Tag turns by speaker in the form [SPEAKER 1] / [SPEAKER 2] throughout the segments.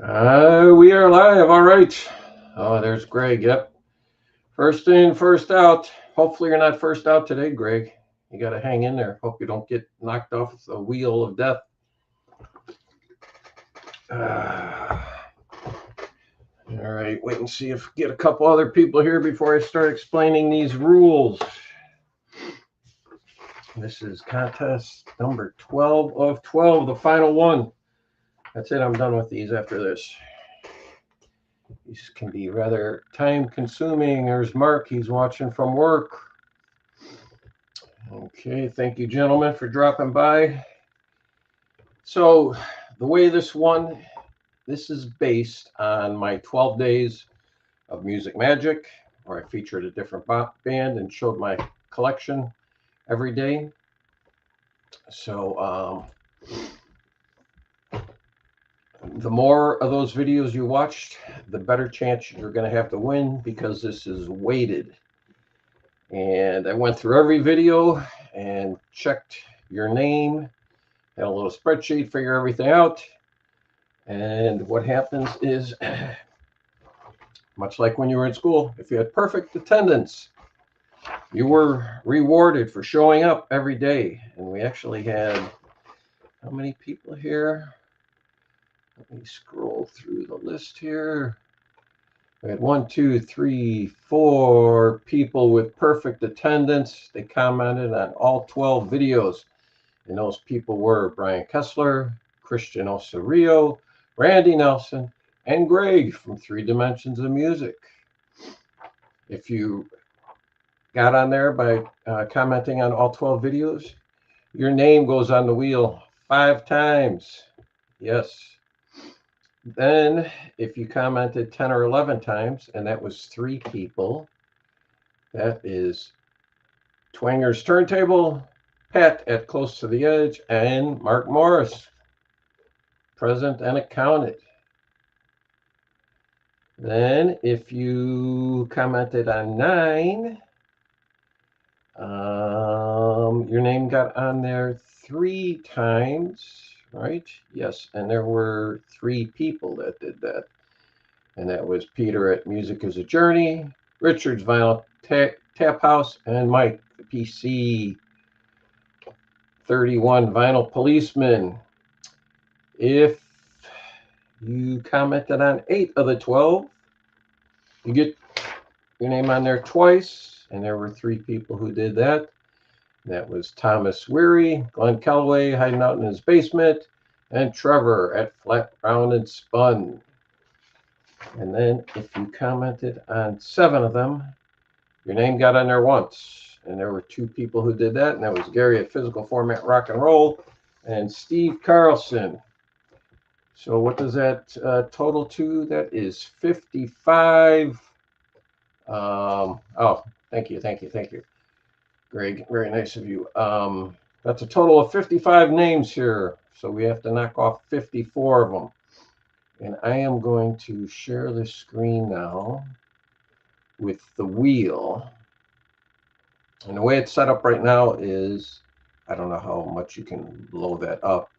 [SPEAKER 1] We are live. All right. Oh, there's Greg. Yep. First in, first out. Hopefully, you're not first out today, Greg. You got to hang in there. Hope you don't get knocked off the wheel of death. All right. Wait and see if get a couple other people here before I start explaining these rules. This is contest number 12 of 12, the final one. That's it. I'm done with these after this. These can be rather time consuming. There's Mark. He's watching from work. Okay, thank you, gentlemen, for dropping by. So the way this is based on my 12 days of music magic, where I featured a different band and showed my collection every day. So the more of those videos you watched, the better chance you're going to have to win, because this is weighted. And I went through every video and checked your name, had a little spreadsheet, figure everything out. And what happens is, much like when you were in school, if you had perfect attendance, you were rewarded for showing up every day. And we actually had, how many people here? Let me scroll through the list here. We had 1, 2, 3, 4 people with perfect attendance. They commented on all 12 videos. And those people were Brian Kessler, Christian Osorio, Randy Nelson, and Greg from 3 Dimensions of Music. If you got on there by commenting on all 12 videos, your name goes on the wheel 5 times. Yes. Then if you commented 10 or 11 times, and that was 3 people, that is Twanger's Turntable, Pat at Close to the Edge, and Mark Morris, present and accounted. Then if you commented on 9, your name got on there 3 times, right? Yes, and there were 3 people that did that. And that was Peter at Music is a Journey, Richard's Vinyl Tap House, and Mike, the PC 31 Vinyl Policeman. If you commented on 8 of the 12, you get your name on there twice, and there were 3 people who did that. That was Thomas Weary, Glenn Calloway hiding out in his basement, and Trevor at Flat, Round, and Spun. And then if you commented on 7 of them, your name got on there once. And there were 2 people who did that, and that was Gary at Physical Format Rock and Roll and Steve Carlson. So what does that total to? That is 55. Oh, thank you. Greg, very nice of you. That's a total of 55 names here. So we have to knock off 54 of them. And I am going to share the screen now with the wheel. And the way it's set up right now is, I don't know how much you can blow that up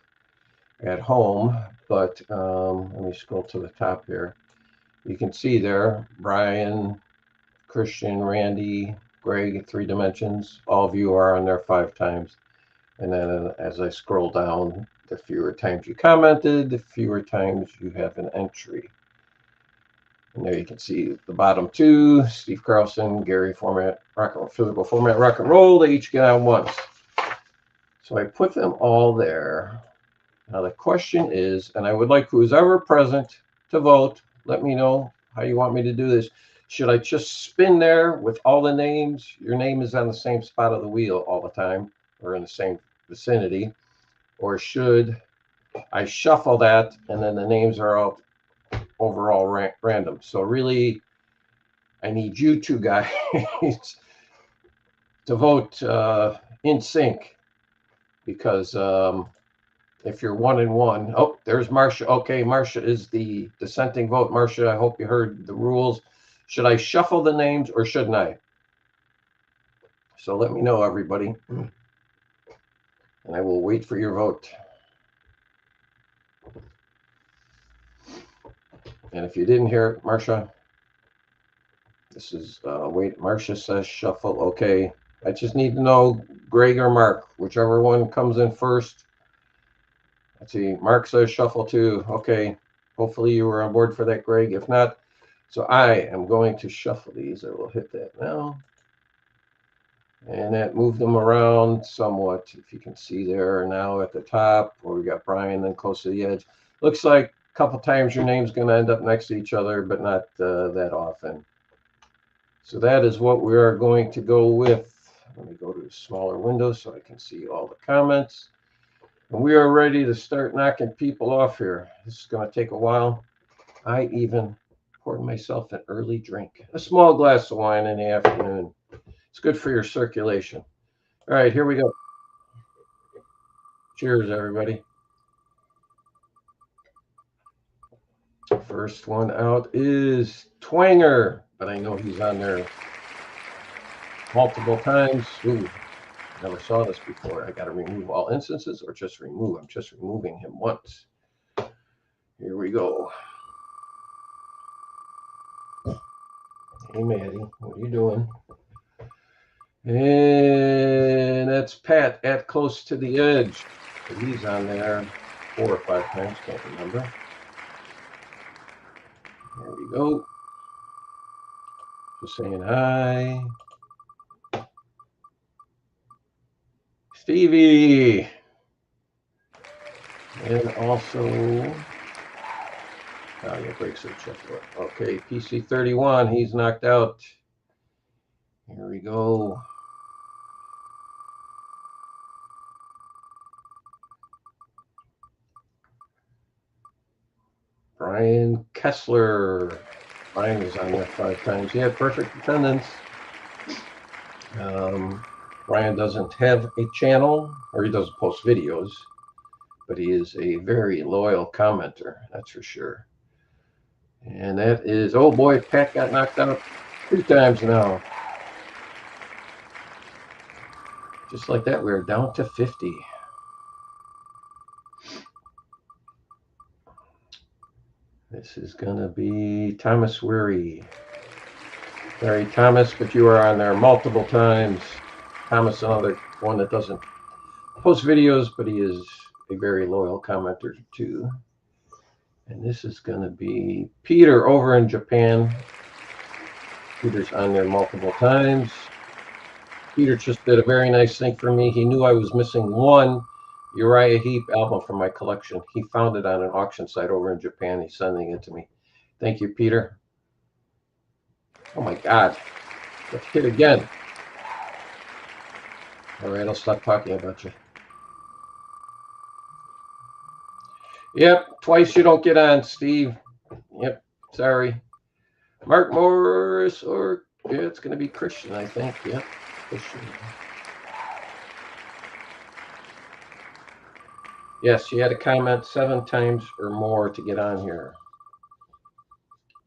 [SPEAKER 1] at home, but let me scroll to the top here. You can see there, Brian, Christian, Randy, Greg at 3 Dimensions. All of you are on there 5 times. And then as I scroll down, the fewer times you commented, the fewer times you have an entry. And there you can see the bottom 2, Steve Carlson, Gary Format, Physical Format Rock and Roll. They each get on once. So I put them all there. Now the question is, and I would like who's ever present to vote, let me know how you want me to do this. Should I just spin there with all the names? Your name is on the same spot of the wheel all the time, or in the same vicinity. Or should I shuffle that and then the names are out overall random? So really, I need you 2 guys to vote in sync, because if you're 1 and 1, oh, there's Marcia. Okay, Marcia is the dissenting vote. Marcia, I hope you heard the rules. Should I shuffle the names or shouldn't I? So let me know, everybody, and I will wait for your vote. And if you didn't hear it, Marcia, this is, wait, Marcia says shuffle. Okay. I just need to know Greg or Mark, whichever one comes in first. Let's see. Mark says shuffle too. Okay. Hopefully you were on board for that, Greg. If not, so I am going to shuffle these. I will hit that now. And that moved them around somewhat, if you can see there now at the top, where we got Brian then close to the edge. Looks like a couple times your name's going to end up next to each other, but not that often. So that is what we are going to go with. Let me go to a smaller window so I can see all the comments. And we are ready to start knocking people off here. This is going to take a while. I even poured myself an early drink, a small glass of wine in the afternoon. It's good for your circulation. All right, here we go. Cheers, everybody. First one out is Twanger, but I know he's on there multiple times. Ooh, never saw this before. I got to remove all instances or just remove. I'm just removing him once. Here we go. Hey, Maddie, what are you doing? And that's Pat at close to the edge. He's on there 4 or 5 times, can't remember. There we go. Just saying hi. Stevie. And also, oh yeah, breaks and check. Okay, PC 31, he's knocked out. Here we go. Brian Kessler. Brian was on there 5 times. He had perfect attendance. Brian doesn't have a channel, or he doesn't post videos, but he is a very loyal commenter, that's for sure. And that is, oh boy, Pat got knocked out 2 times now. Just like that, we're down to 50. This is going to be Thomas Weary. Sorry, Thomas, but you are on there multiple times. Thomas, another one that doesn't post videos, but he is a very loyal commenter too. And this is going to be Peter over in Japan. Peter's on there multiple times. Peter just did a very nice thing for me. He knew I was missing one Uriah Heep album from my collection. He found it on an auction site over in Japan. He's sending it to me. Thank you, Peter. Oh my God. Let's hit again. All right, I'll stop talking about you. Yep, twice you don't get on, Steve. Yep, sorry. Mark Morris, or yeah, it's going to be Christian, I think. Yep, Christian. Yes, you had to comment 7 times or more to get on here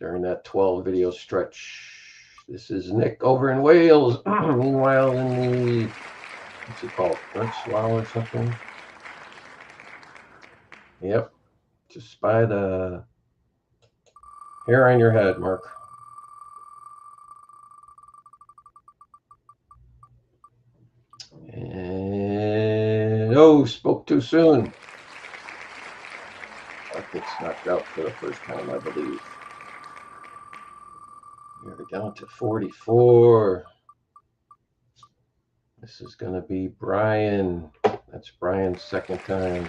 [SPEAKER 1] during that 12 video stretch. This is Nick over in Wales. Meanwhile, in the, what's it called? French Slough or something? Yep, just by the hair on your head, Mark. And oh, spoke too soon. Mark gets knocked out for the first time, I believe. We're down to 44. This is going to be Brian. That's Brian's second time.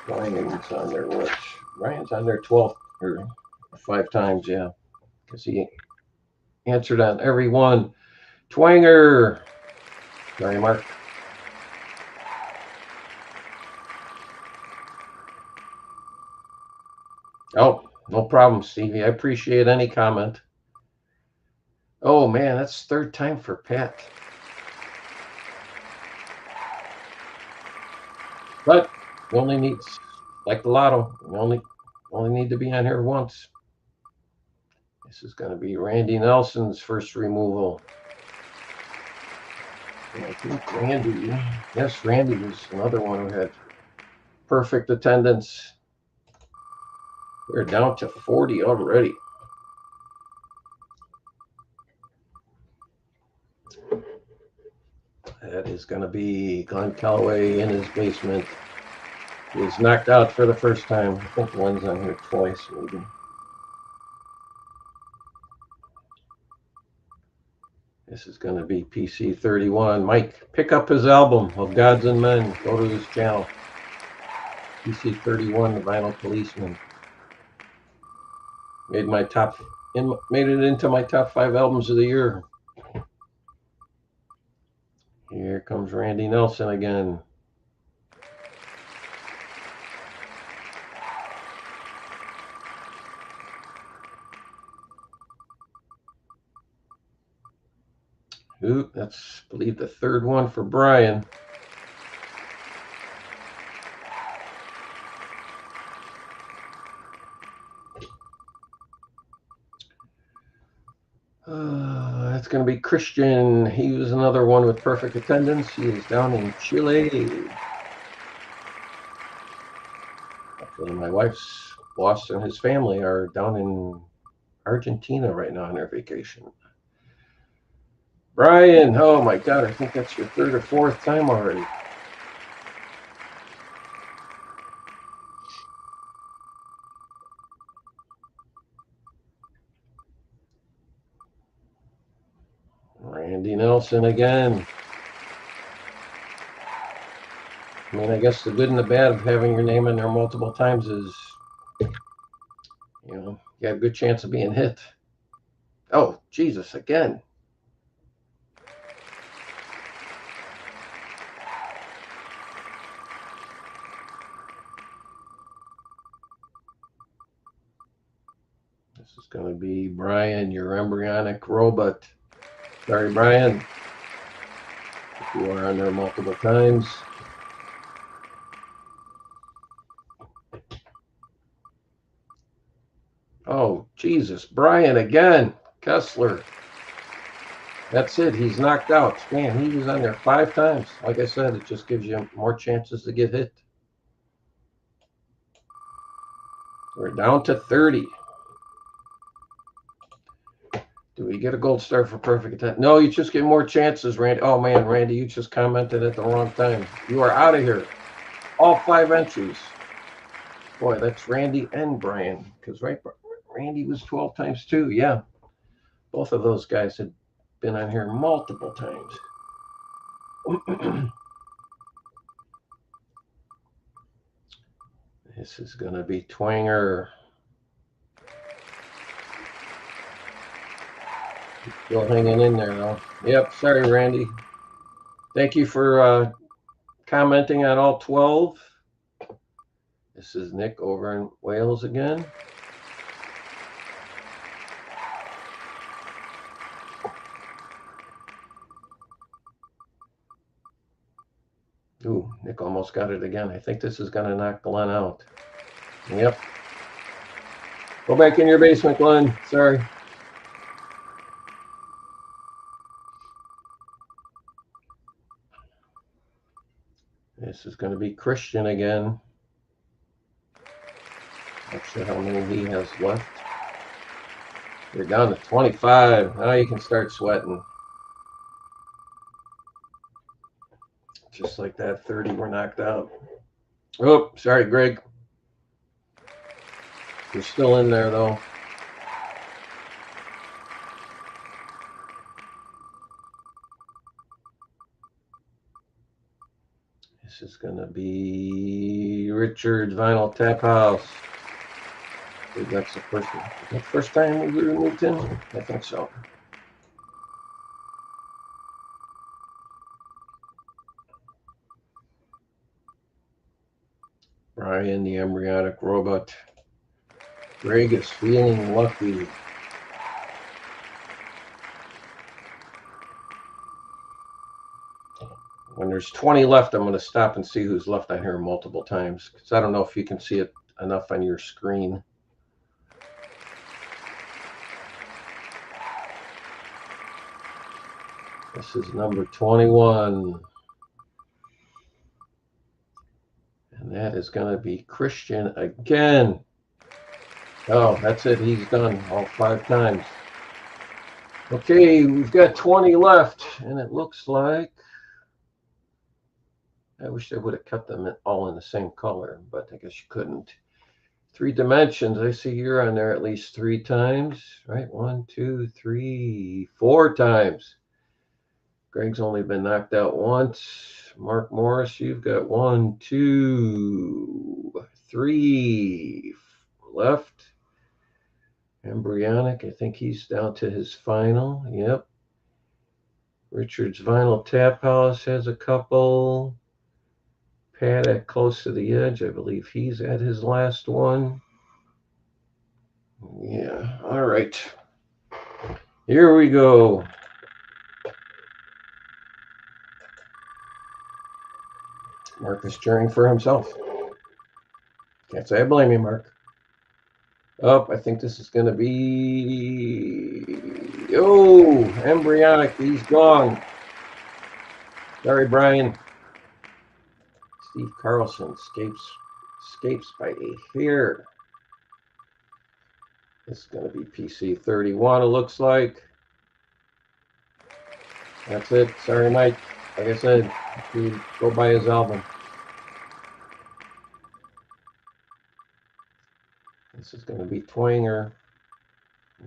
[SPEAKER 1] Brian's on there, what? Brian's on there 12 or 5 times, yeah. Because he answered on every one. Twanger. Sorry, Mark. Oh, no problem, Stevie. I appreciate any comment. Oh, man, that's 3rd time for Pat. But we only need, like the lotto, we only need to be on here once. This is going to be Randy Nelson's first removal. And I think Randy, yes, Randy was another one who had perfect attendance. We're down to 40 already. That is going to be Glenn Calloway in his basement. He was knocked out for the first time. I think Glenn's on here twice, maybe. This is going to be PC 31. Mike, pick up his album of Gods and Men. Go to his channel. PC 31, the Vinyl Policeman. Made it into my top 5 albums of the year. Here comes Randy Nelson again. Ooh, that's, I believe, the third one for Brian. That's going to be Christian. He was another one with perfect attendance. He is down in Chile. Actually, my wife's boss and his family are down in Argentina right now on their vacation. Brian, oh my God, I think that's your third or fourth time already. Randy Nelson again. I mean, I guess the good and the bad of having your name in there multiple times is, you know, you have a good chance of being hit. Oh, Jesus, again. This is going to be Brian, your embryonic robot. Sorry, Brian. If you are on there multiple times. Oh, Jesus. Brian again. Kessler. That's it. He's knocked out. Man, he was on there 5 times. Like I said, it just gives you more chances to get hit. We're down to 30. Do we get a gold star for perfect attendance? No, you just get more chances, Randy. Oh, man, Randy, you just commented at the wrong time. You are out of here. All 5 entries. Boy, that's Randy and Brian. Because Randy was 12 times too. Yeah. Both of those guys had been on here multiple times. This is going to be Twanger. Still hanging in there, though. Yep, sorry, Randy. Thank you for commenting on all 12. This is Nick over in Wales again. Ooh, Nick almost got it again. I think this is going to knock Glenn out. Yep. Go back in your basement, Glenn. Sorry. This is going to be Christian again. Not sure how many he has left. You're down to 25. Now you can start sweating. Just like that, 30 were knocked out. Oh, sorry, Greg. You're still in there, though. This is going to be Richard's Vinyl Tap House. I think that's the first one. Is that the first time we moved in? I think so. Brian, the embryonic robot. Greg is feeling lucky. When there's 20 left, I'm going to stop and see who's left on here multiple times, because I don't know if you can see it enough on your screen. This is number 21. And And that is going to be Christian again. Oh, that's it. He's done all 5 times. Okay, we've got 20 left, and it looks like I wish they would have kept them all in the same color, but I guess you couldn't. 3 dimensions. I see you're on there at least 3 times, right? 1, 2, 3, 4 times. Greg's only been knocked out once. Mark Morris, you've got 1, 2, 3 left. Embryonic, I think he's down to his final. Yep. Richard's Vinyl Tap House has a couple. Pat at close to the edge, I believe he's at his last one. Yeah, all right. Here we go. Mark is cheering for himself. Can't say I blame you, Mark. Oh, I think this is going to be... Oh, Embryonic, he's gone. Sorry, Brian. Steve Carlson escapes by a hair. This is going to be PC 31, it looks like. That's it. Sorry, Mike. Like I said, you go buy his album. This is going to be Twanger.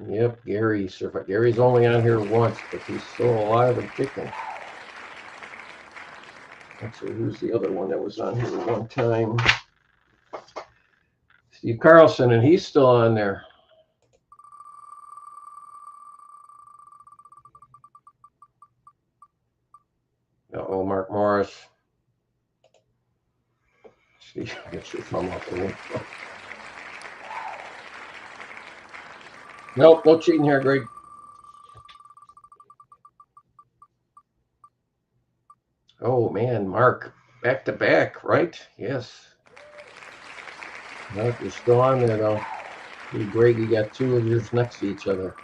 [SPEAKER 1] Yep, Gary survived. Gary's only on here once, but he's still alive and kicking. Actually, who's the other one that was on here one time? Steve Carlson, and he's still on there. Uh-oh, Mark Morris. Steve, get your thumb off the window. Nope, no cheating here, Greg. Oh, man, Mark. Back to back, right? Yes. Mark, you're still on there, though. Hey, Greg, you got 2 of yours next to each other.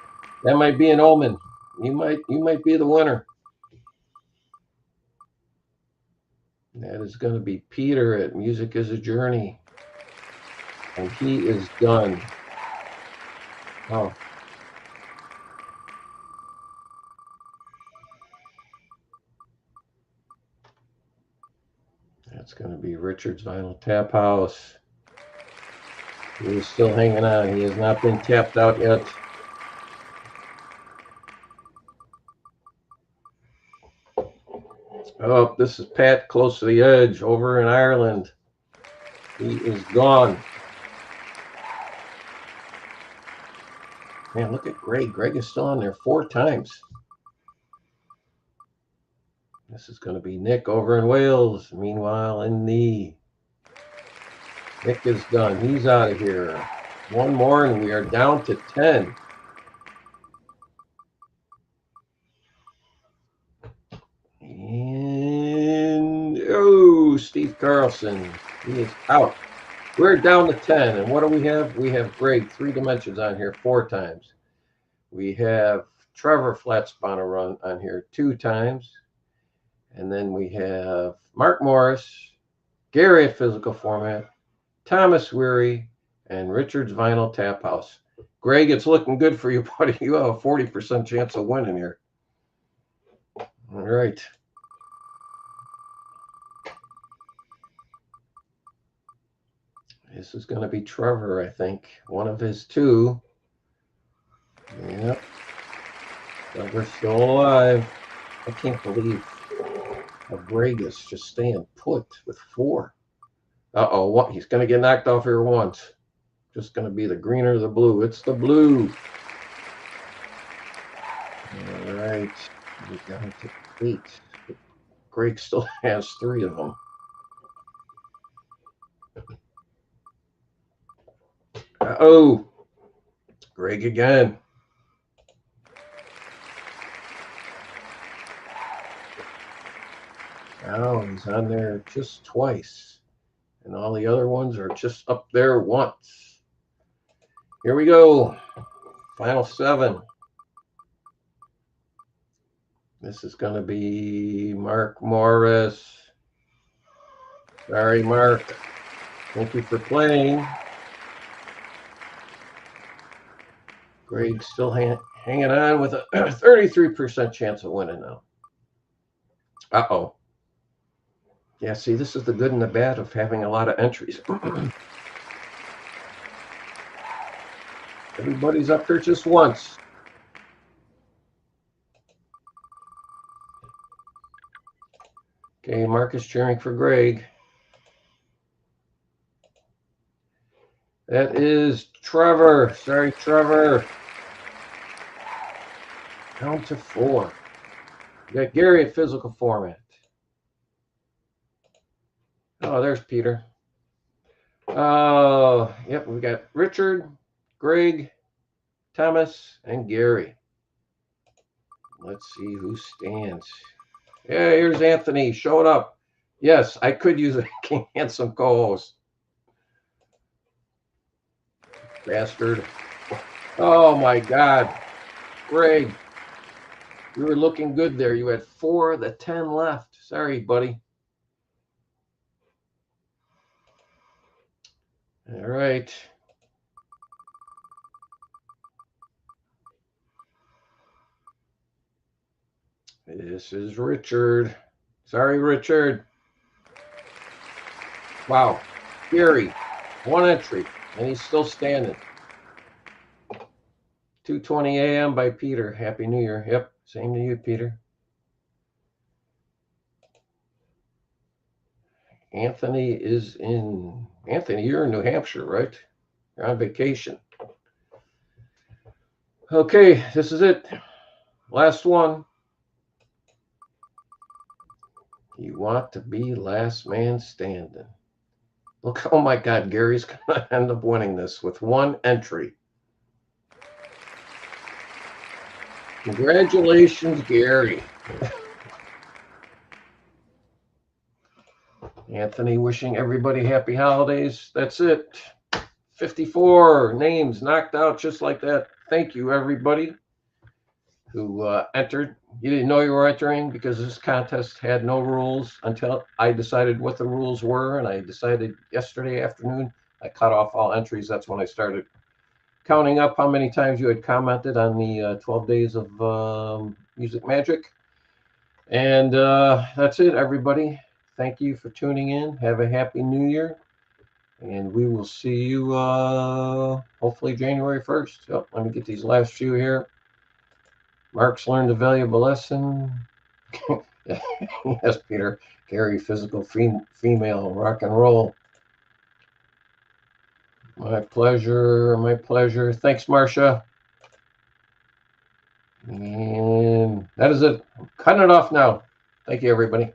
[SPEAKER 1] That might be an omen. You might be the winner. That is going to be Peter at Music is a Journey. And he is done. Oh. That's going to be Richard's Vinyl Tap House. He is still hanging on. He has not been tapped out yet. Oh, this is Pat close to the edge over in Ireland. He is gone. Man, look at Greg. Greg is still on there 4 times. This is going to be Nick over in Wales. Meanwhile, in the... Nick is done. He's out of here. 1 more, and we are down to 10. And, oh, Steve Carlson. He is out. We're down to 10. And what do we have? We have Greg, 3 dimensions on here 4 times. We have Trevor Flatspawner run on here 2 times. And then we have Mark Morris, Gary at Physical Format, Thomas Weary, and Richard's Vinyl Tap House. Greg, it's looking good for you, buddy. You have a 40% chance of winning here. All right. This is going to be Trevor, I think. One of his 2. Yep. Trevor's still alive. I can't believe how Greg is just staying put with 4. Uh-oh, what? He's going to get knocked off here once. Just going to be the green or the blue. It's the blue. All right. We're down to 8. Greg still has 3 of them. Uh-oh. Greg again. Now he's on there just twice. And all the other ones are just up there once. Here we go. Final 7. This is going to be Mark Morris. Sorry, Mark. Thank you for playing. Greg's still hanging on with a 33% chance of winning now. Uh-oh. Yeah, see, this is the good and the bad of having a lot of entries. Everybody's up here just once. Okay, Marcus cheering for Greg. That is Trevor. Sorry, Trevor. Down to 4. You got Gary at physical format. Oh, there's Peter. Oh, yep, we got Richard, Greg, Thomas, and Gary. Let's see who stands. Yeah, here's Anthony showing up. Yes, I could use a handsome co-host. Bastard. Oh my God. Greg, you were looking good there. You had 4 of the 10 left. Sorry, buddy. All right. This is Richard. Sorry, Richard. Wow. Gary, 1 entry, and he's still standing. 2:20 a.m. by Peter. Happy New Year. Yep, same to you, Peter. Anthony is in. Anthony, you're in New Hampshire, right? You're on vacation. Okay, this is it. Last one. You want to be last man standing. Look, oh my God, Gary's going to end up winning this with 1 entry. Congratulations, Gary. Anthony wishing everybody happy holidays. That's it. 54 names knocked out just like that. Thank you, everybody who entered. You didn't know you were entering because this contest had no rules until I decided what the rules were, and I decided yesterday afternoon. I cut off all entries. That's when I started counting up how many times you had commented on the 12 days of Music Magic. And that's it, everybody. Thank you for tuning in. Have a happy New Year. And we will see you hopefully January 1st. Oh, let me get these last few here. Mark's learned a valuable lesson. Yes, Peter. Gary, physical female, rock and roll. My pleasure. My pleasure. Thanks, Marcia. And that is it. I'm cutting it off now. Thank you, everybody.